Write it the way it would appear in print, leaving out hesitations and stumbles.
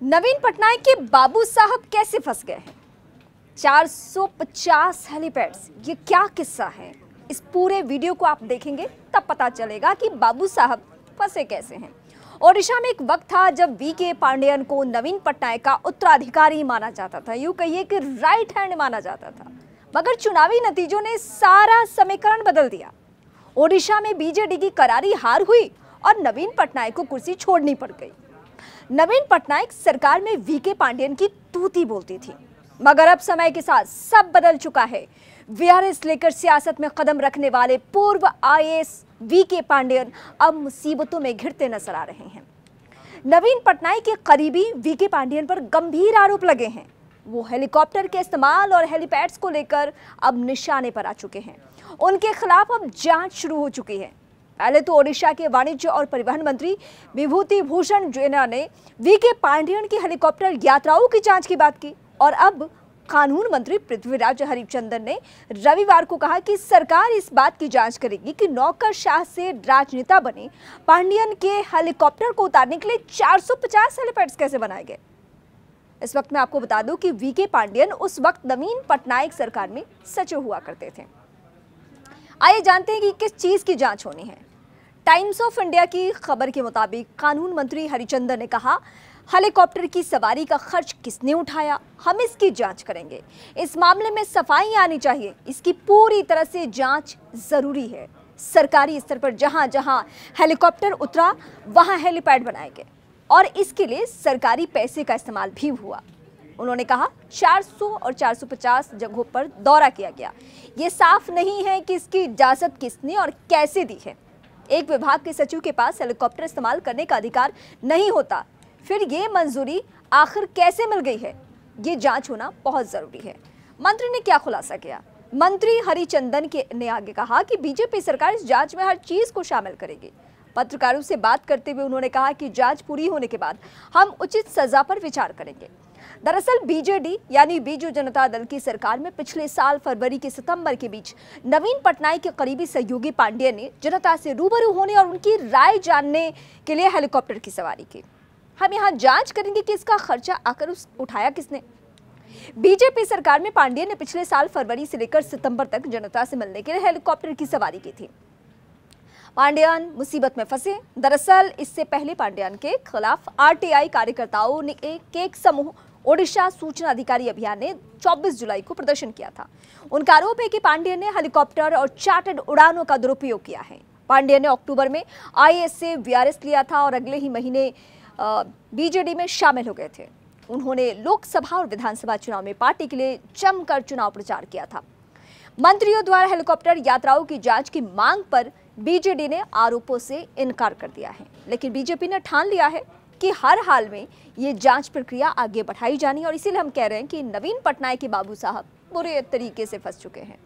नवीन पटनायक के बाबू साहब कैसे फंस गए हैं? 450 हेलीपैड्स, ये क्या किस्सा है? इस पूरे वीडियो को आप देखेंगे तब पता चलेगा कि बाबू साहब फंसे कैसे हैं। ओडिशा में एक वक्त था जब वीके पांडेयन को नवीन पटनायक का उत्तराधिकारी माना जाता था, यूं कहिए कि राइट हैंड माना जाता था। मगर चुनावी नतीजों ने सारा समीकरण बदल दिया। ओडिशा में बीजेडी की करारी हार हुई और नवीन पटनायक को कुर्सी छोड़नी पड़ गई। नवीन पटनायक सरकार में वीके पांडेयन की तूती बोलती थी, मगर अब समय के साथ सब बदल चुका है। वीआरएस लेकर सियासत में कदम रखने वाले पूर्व आईएएस वीके पांडेयन अब मुसीबतों में घिरते नजर आ रहे हैं। नवीन पटनायक के करीबी वीके पांडेयन पर गंभीर आरोप लगे हैं। वो हेलीकॉप्टर के इस्तेमाल और हेलीपैड्स को लेकर अब निशाने पर आ चुके हैं। उनके खिलाफ अब जांच शुरू हो चुकी है। पहले तो ओडिशा के वाणिज्य और परिवहन मंत्री विभूति भूषण जेना ने वीके पांडेयन की हेलीकॉप्टर यात्राओं की जांच की बात की, और अब कानून मंत्री पृथ्वीराज हरिचंदन ने रविवार को कहा कि सरकार इस बात की जांच करेगी कि नौकरशाह से राजनेता बने पांडेयन के हेलीकॉप्टर को उतारने के लिए 450 हेलीपैड्स कैसे बनाए गए। इस वक्त मैं आपको बता दूं कि वीके पांडेयन उस वक्त नवीन पटनायक सरकार में सचिव हुआ करते थे। आइए जानते हैं कि किस चीज की जांच होनी है। टाइम्स ऑफ इंडिया की खबर के मुताबिक कानून मंत्री हरिचंदन ने कहा, हेलीकॉप्टर की सवारी का खर्च किसने उठाया, हम इसकी जांच करेंगे। इस मामले में सफाई आनी चाहिए, इसकी पूरी तरह से जांच जरूरी है। सरकारी स्तर पर जहां जहां हेलीकॉप्टर उतरा वहां हेलीपैड बनाए गए और इसके लिए सरकारी पैसे का इस्तेमाल भी हुआ। उन्होंने कहा 400 और 450 जगहों पर दौरा किया गया। ये साफ नहीं है कि इसकी इजाजत किसने और कैसे दी है। एक विभाग के सचिव के पास हेलीकॉप्टर इस्तेमाल करने का अधिकार नहीं होता, फिर ये मंजूरी आखिर कैसे मिल गई है, ये जांच होना बहुत जरूरी है। मंत्री ने क्या खुलासा किया? मंत्री हरिचंदन ने आगे कहा कि बीजेपी सरकार इस जांच में हर चीज को शामिल करेगी। पत्रकारों से बात करते हुए उन्होंने कहा कि जांच पूरी होने के बाद हम उचित सजा पर विचार करेंगे। दरअसल बीजेडी यानी बीजू जनता दल की सरकार में पिछले साल फरवरी से सितंबर के बीच नवीन पटनायक के करीबी सहयोगी पांडेय ने जनता से रूबरू होने और उनकी राय जानने के लिए हेलीकॉप्टर की सवारी की। हम यहाँ जांच करेंगे कि इसका खर्चा आकर उठाया किसने। बीजेपी सरकार में पांडेय ने पिछले साल फरवरी से लेकर सितंबर तक जनता से मिलने के लिए हेलीकॉप्टर की सवारी की थी। पांडेयन मुसीबत में फंसे। दरअसल इससे पहले पांडेयन के खिलाफ आरटीआई कार्यकर्ताओं ने एक समूह ओडिशा सूचना अधिकारी अभियान ने 24 जुलाई को प्रदर्शन किया था। उनका आरोप है कि पांडेयन ने हेलीकॉप्टर और चार्टर्ड उड़ानों का दुरुपयोग किया है। पांडेयन ने अक्टूबर में आईएएस से वीआरएस लिया था और अगले ही महीने बीजेडी में शामिल हो गए थे। उन्होंने लोकसभा और विधानसभा चुनाव में पार्टी के लिए जमकर चुनाव प्रचार किया था। मंत्रियों द्वारा हेलीकॉप्टर यात्राओं की जांच की मांग पर बीजेडी ने आरोपों से इनकार कर दिया है, लेकिन बीजेपी ने ठान लिया है कि हर हाल में ये जांच प्रक्रिया आगे बढ़ाई जानी, और इसीलिए हम कह रहे हैं कि नवीन पटनायक के बाबू साहब बुरे तरीके से फंस चुके हैं।